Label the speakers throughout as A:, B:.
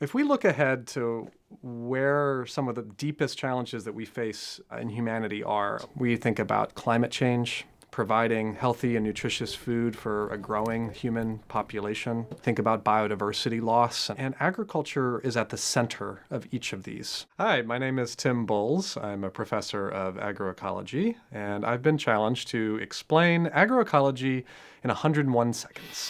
A: If we look ahead to where some of the deepest challenges that we face in humanity are, we think about climate change, providing healthy and nutritious food for a growing human population. Think about biodiversity loss, and agriculture is at the center of each of these. Hi, my name is Tim Bowles. I'm a professor of agroecology, and I've been challenged to explain agroecology in 101 seconds.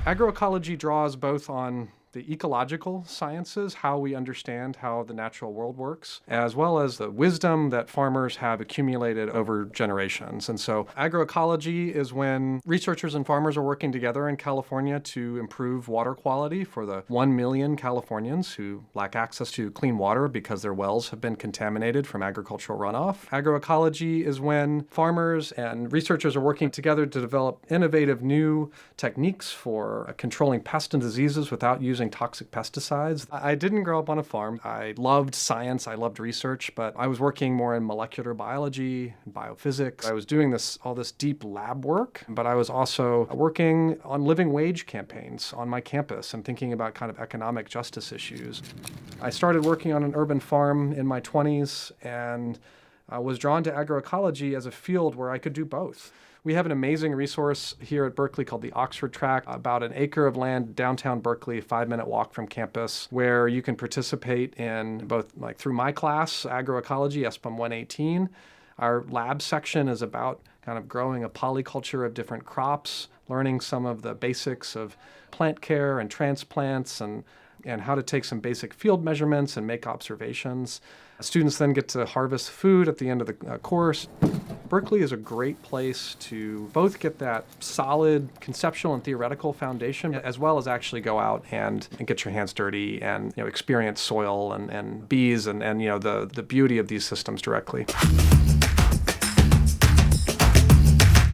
A: Agroecology draws both on the ecological sciences, how we understand how the natural world works, as well as the wisdom that farmers have accumulated over generations. And so agroecology is when researchers and farmers are working together in California to improve water quality for the 1 million Californians who lack access to clean water because their wells have been contaminated from agricultural runoff. Agroecology is when farmers and researchers are working together to develop innovative new techniques for controlling pests and diseases without using toxic pesticides. I didn't grow up on a farm. I loved science, I loved research, but I was working more in molecular biology, biophysics. I was doing all this deep lab work, but I was also working on living wage campaigns on my campus and thinking about kind of economic justice issues. I started working on an urban farm in my 20s and I was drawn to agroecology as a field where I could do both. We have an amazing resource here at Berkeley called the Oxford Tract, about an acre of land downtown Berkeley, a 5-minute walk from campus, where you can participate in both, like through my class, agroecology, SPM 118. Our lab section is about kind of growing a polyculture of different crops, learning some of the basics of plant care and transplants and how to take some basic field measurements and make observations. Students then get to harvest food at the end of the course. Berkeley is a great place to both get that solid conceptual and theoretical foundation, as well as actually go out and get your hands dirty and experience soil and bees and the beauty of these systems directly.